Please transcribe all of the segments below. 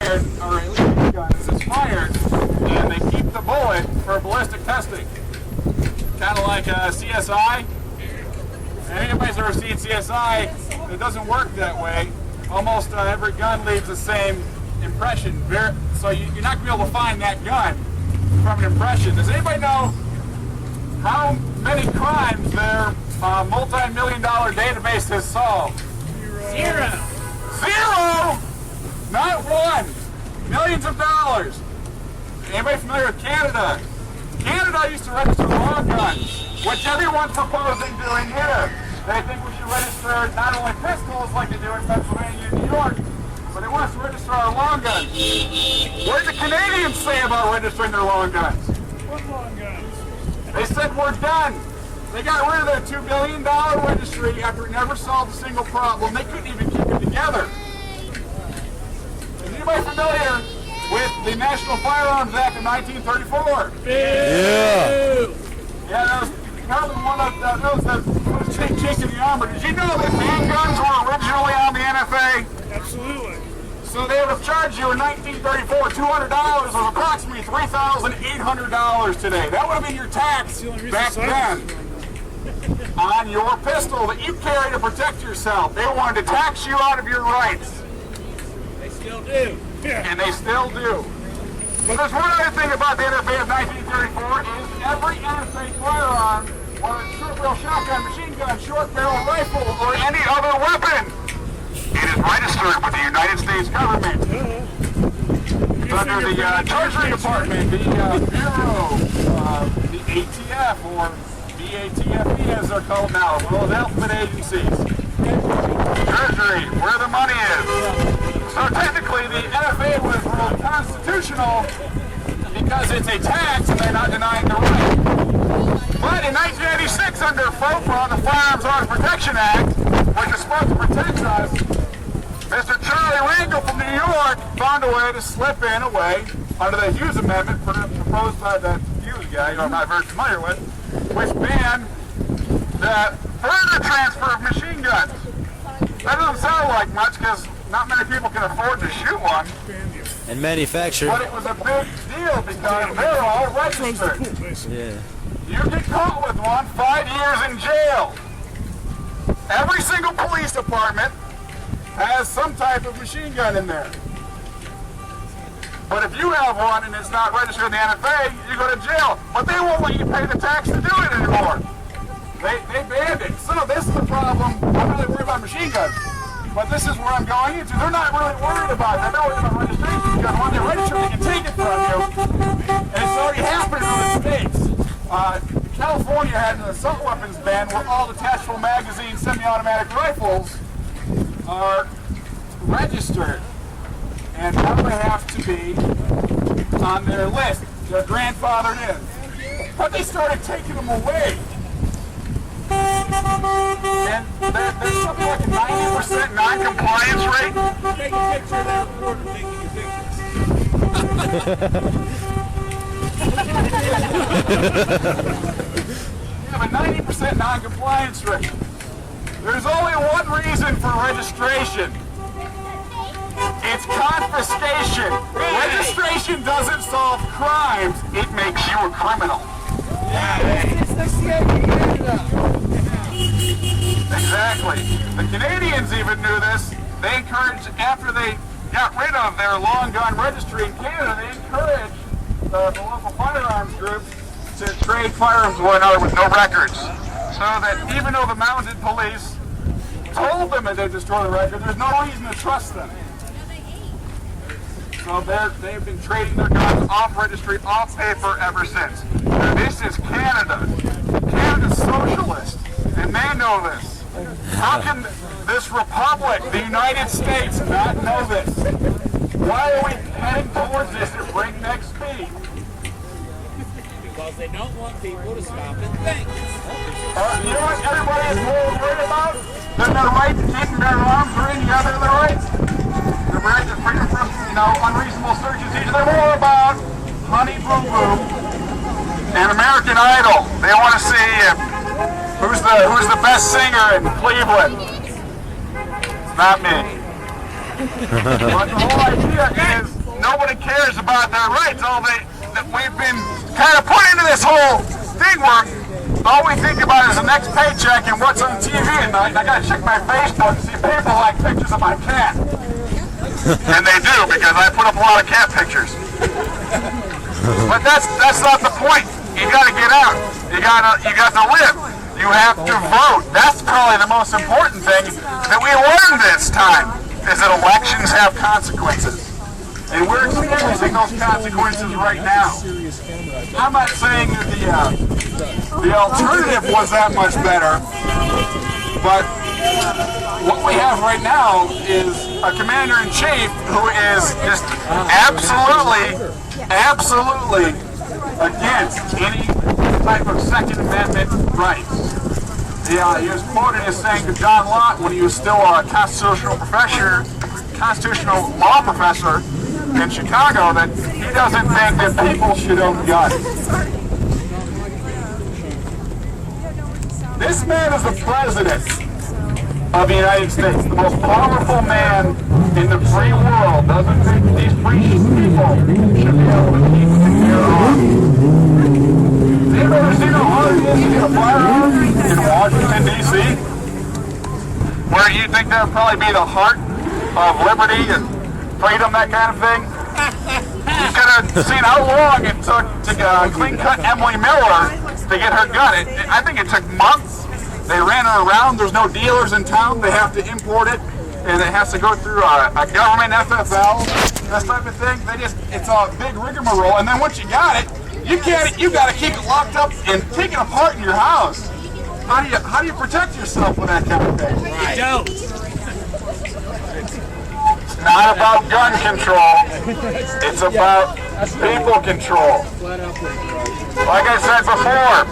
fired, or at least guns is fired, and they keep the bullet for ballistic testing. Kind of like CSI. And anybody's ever seen CSI, it doesn't work that way. Almost every gun leaves the same impression. So you're not going to be able to find that gun from an impression. Does anybody know how many crimes their multi-million-dollar database has solved? Zero. Zero? Not one. Millions of dollars. Anybody familiar with Canada? Canada used to register long guns, which everyone's proposing doing here. They think we should register not only pistols like they do in Pennsylvania and New York, but they want us to register our long guns. What did the Canadians say about registering their long guns? What long guns? They said we're done. They got rid of their $2 billion registry after it never solved a single problem. They couldn't even keep it together. Is anybody familiar with the National Firearms Act of 1934? Yeah. Yeah, that was probably one of those that was chink in the armor. Did you know that handguns were originally on the NFA? Absolutely. So they would have charged you in 1934 $200 was approximately $3,800 today. That would have been your tax back then on your pistol that you carry to protect yourself. They wanted to tax you out of your rights. They still do. Yeah. And they still do. But there's one other thing about the NFA of 1934 is every NFA firearm, whether it's short barrel shotgun, machine gun, short barrel rifle, or any other weapon, it is registered with the United States government. It's under the Treasury Department, the Bureau, the ATF, or BATFE as they're called now, one of those alphabet agencies. Treasury, where the money is. So technically the NFA was ruled constitutional because it's a tax and they're not denying the right. But in 1986 under FOPA, the Firearms Arms Protection Act, which is supposed to protect us, Mr. Charlie Rangel from New York found a way to slip in a way under the Hughes Amendment proposed by the Hughes guy, who I'm not very familiar with, which banned the further transfer of machine guns. That doesn't sound like much because not many people can afford to shoot one. And manufacture. But it was a big deal because they're all registered. Yeah. You get caught with one, 5 years in jail. Every single police department has some type of machine gun in there. But if you have one and it's not registered in the NFA, you go to jail. But they won't let you pay the tax to do it anymore. They banned it. So this is the problem. I'm not really worried about machine guns. But this is where I'm going into. They're not really worried about it. They're not worried about registration because when they register, they can take it from you. And it's already happened in other states. California had an assault weapons ban where all detachable magazine semi-automatic rifles are registered. And now they have to be on their list. They're grandfathered in. But they started taking them away. And there's something like a 90% non-compliance rate. Take a picture of that reporter taking your You have a 90% non-compliance rate. There's only one reason for registration. It's confiscation. Registration doesn't solve crimes. It makes you a criminal. It's the CIA. Exactly. The Canadians even knew this. They encouraged, after they got rid of their long gun registry in Canada, they encouraged the local firearms groups to trade firearms with one another with no records. So that even though the mounted police told them that they'd destroy the record, there's no reason to trust them. So they've been trading their guns off registry, off paper ever since. Now, this is Canada. Canada's socialist, and they know this. How can this republic, the United States, not know this? Why are we heading towards this at breakneck speed? Because they don't want people to stop and think. You know what everybody is more worried about? Than their right to keep their arms or any other of their rights? The right to freedom from, unreasonable search and seizure. They're more about Honey Boo Boo and American Idol. They want to see who's the best singer in Cleveland. It's not me. But the whole idea is nobody cares about their rights. That we've been kind of put into this whole thing where all we think about is the next paycheck and what's on TV at night. And I gotta check my Facebook to see if people like pictures of my cat. And they do, because I put up a lot of cat pictures. But that's not the point. You gotta get out. You got to live. You have to vote. That's probably the most important thing that we learned this time, is that elections have consequences. And we're experiencing those consequences right now. I'm not saying that the alternative was that much better, but what we have right now is a commander-in-chief who is just absolutely against any type of Second Amendment rights. He was quoted as saying to John Locke when he was still a constitutional law professor in Chicago, that he doesn't think that people should own guns. This man is the president of the United States, the most powerful man in the free world, doesn't think that these free people should be able to keep their arms. Have you ever seen how hard it is to get a firearm in Washington, D.C.? Where you think that would probably be the heart of liberty and freedom, that kind of thing? You could have seen how long it took to clean-cut Emily Miller to get her gun. I think it took months. They ran her around. There's no dealers in town. They have to import it, and it has to go through a government FFL, that type of thing. It's a big rigmarole, and then once you got it, you got to keep it locked up and take it apart in your house. How do you protect yourself with that kind of thing? You don't. It's not about gun control. It's about people control. Like I said before,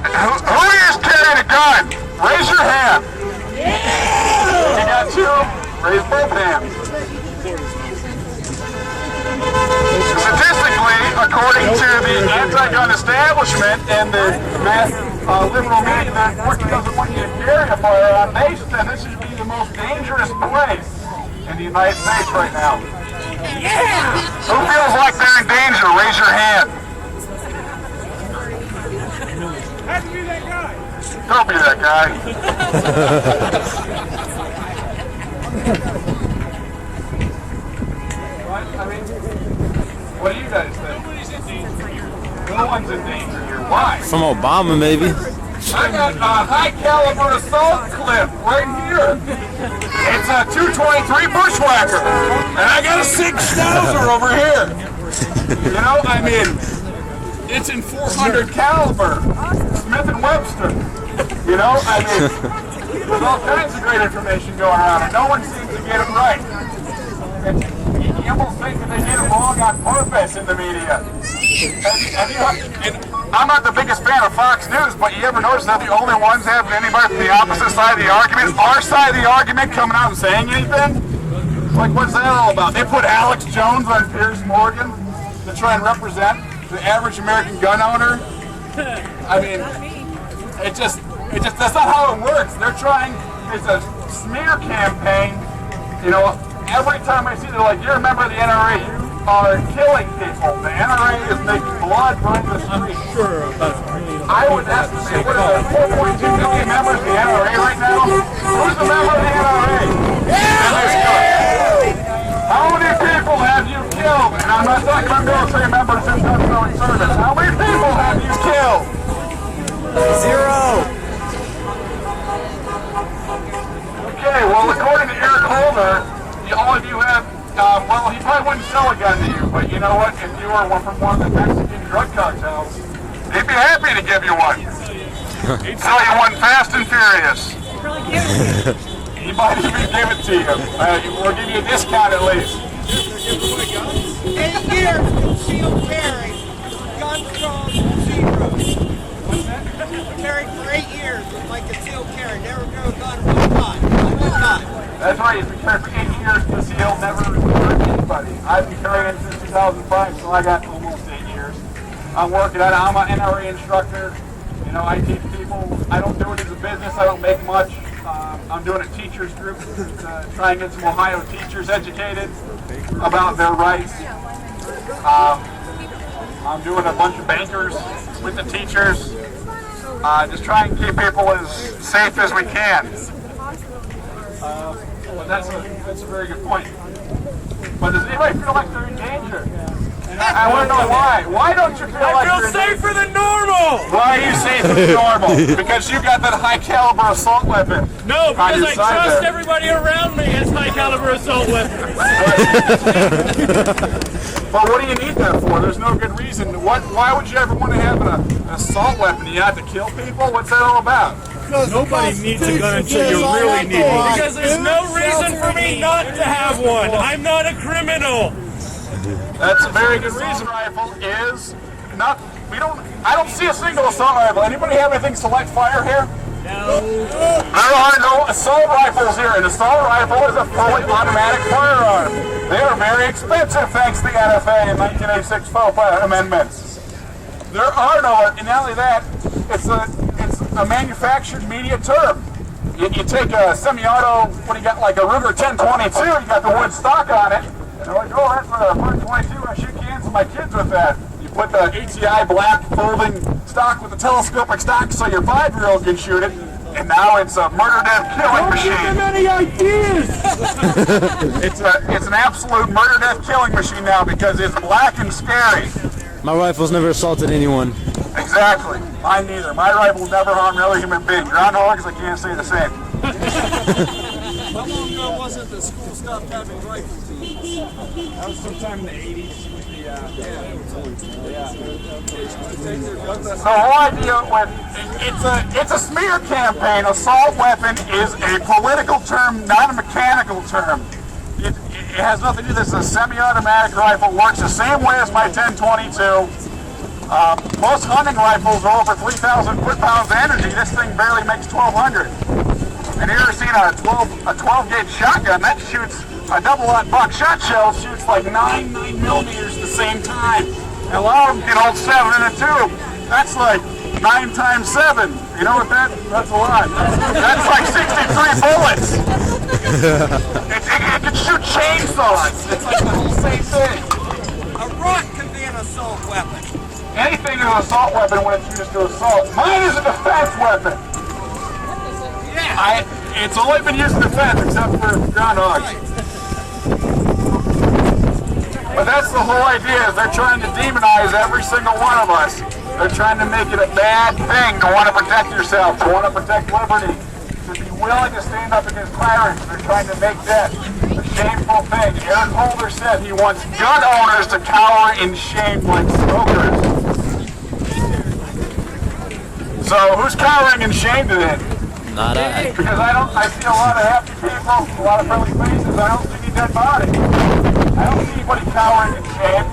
who is carrying a gun? Raise your hand. You got two? Raise both hands. Statistically, according to the anti-gun establishment and the liberal media that doesn't want you to carry a firearm, they said this should be the most dangerous place in the United States right now. Yeah! Who feels like they're in danger? Raise your hand. How'd you be that guy? Don't be that guy. What do you guys think? Nobody's in danger here. No one's in danger here. Why? From Obama, maybe. I got a high caliber assault clip right here. It's a 223 Bushwhacker, and I got a 6 Schnauzer over here. You know, I mean, it's in 400 caliber, Smith & Webster. You know, I mean, there's all kinds of great information going on, and no one seems to get it right. And you almost think that they get it wrong on purpose in the media. And I'm not the biggest fan of Fox News, but you ever notice that the only ones having anybody from the opposite side of the argument, our side of the argument, coming out and saying anything? Like, what's that all about? They put Alex Jones on Piers Morgan to try and represent the average American gun owner. I mean, that's not how it works. They're trying, it's a smear campaign. You know, every time I see, they're like, you're a member of the NRA, you are killing people. The NRA is making blood run the street. I'm sure about I would estimate, what is there, 4.2 million members of the NRA right now? Who's the member of the NRA? How many people have you killed? And I'm not talking about military members who've done so in service. How many people have you killed? 0. Okay, well, according to Eric Holder, all of you have, well, he probably wouldn't sell a gun to you, but you know what? If you were one from one of the Mexican drug cartels, he'd be happy to give you one. He'd sell you one fast and furious. He might even give it to you. We'll give you a discount at least. 8 years concealed carry, gun from 0. Carried for 8 years with my concealed carry, never drew a gun one time. That's right, he's been carrying for 8 years concealed, never hurt anybody. I've been carrying it since 2005, so I got almost 8 years. I'm working on it. I'm an NRA instructor. You know, I teach people. I don't do it as a business. I don't make much. I'm doing a teachers group to try and get some Ohio teachers educated about their rights. I'm doing a bunch of bankers with the teachers. Just try and keep people as safe as we can. But that's a very good point. But does anybody feel like they're in danger? And I want to know why. Why don't you feel like you're in danger? safer than normal! Why are you safer than normal? Because you got that high caliber assault weapon. No, on because your I side trust there. everybody around me has high caliber assault weapons. But what do you need that for? There's no good reason. Why would you ever want to have an assault weapon? You have to kill people? What's that all about? Nobody needs a gun until you really need one. Because there's no reason for me not to have one. I'm not a criminal. That's a very good reason. Rifle is not. I don't see a single assault rifle. Anybody have anything select fire here? No. There are no assault rifles here. An assault rifle is a fully automatic firearm. They are very expensive thanks to the NFA and 1986 amendments. There are no, and not only that, it's a manufactured media term. You take a semi-auto, when you got like a Ruger 1022, you got the wood stock on it, and they're like, oh, that's a 122, I shoot cans with my kids with that. You put the ATI black folding stock with the telescopic stock so your 5-year-old can shoot it, and now it's a murder, death, killing machine. Any ideas? It's an absolute murder, death, killing machine now because it's black and scary. My rifle's never assaulted anyone. Exactly. Mine neither. My rifle never harmed another human being. Groundhogs, I can't say the same. How long ago was it that school stopped having rifle teams? That was sometime in the 80s with the, The whole idea with it's a smear campaign. Assault weapon is a political term, not a mechanical term. It has nothing to do with this. A semi-automatic rifle works the same way as my 1022. Most hunting rifles are over 3,000 foot-pounds of energy. This thing barely makes 1,200. And you ever seen a 12-gauge shotgun? That shoots a double-aught buckshot shell, shoots like 9 millimeters at the same time. And a lot of them can hold 7 in a tube. That's like 9 times 7. You know what that's a lot. That's like 63 bullets. It can shoot chainsaws. It's like the whole same thing. A rock can be an assault weapon. Anything is an assault weapon when it's used to assault. Mine is a defense weapon. Yeah. It's only been used in defense except for groundhogs. But that's the whole idea, is they're trying to demonize every single one of us. They're trying to make it a bad thing to want to protect yourself, to want to protect liberty, to be willing to stand up against tyrants. They're trying to make that a shameful thing. Eric Holder said he wants gun owners to cower in shame like smokers. So who's cowering in shame today? Not I. Because I see a lot of happy people, a lot of friendly faces. I don't see any dead bodies. I don't see anybody cowering in shame.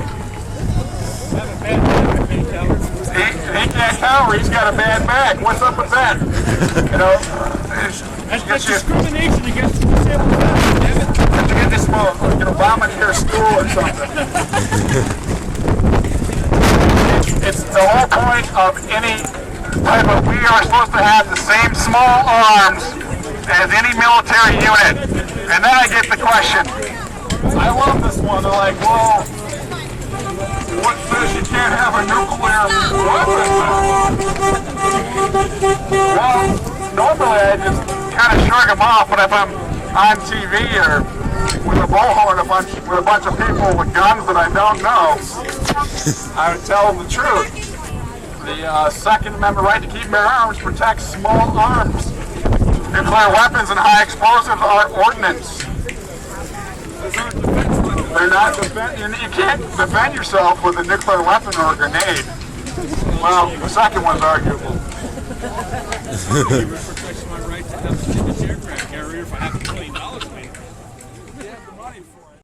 He can't cower. He's got a bad back. What's up with that? You know, That's discrimination against disabled families. Did you get this from an Obamacare school or something? It's the whole point of any type of, we are supposed to have the same small arms as any military unit. And then I get the question. I love this one. They're like, well, what says you can't have a nuclear weapon? Well, normally I just kind of shrug them off, but if I'm on TV or with a bullhorn with a bunch of people with guns that I don't know, I would tell them the truth. The Second Amendment right to keep and bear arms protects small arms. Nuclear weapons and high explosives are ordnance. They're not you can't defend yourself with a nuclear weapon or a grenade. Well, the second one's arguable. It protects my right to have a aircraft carrier if I have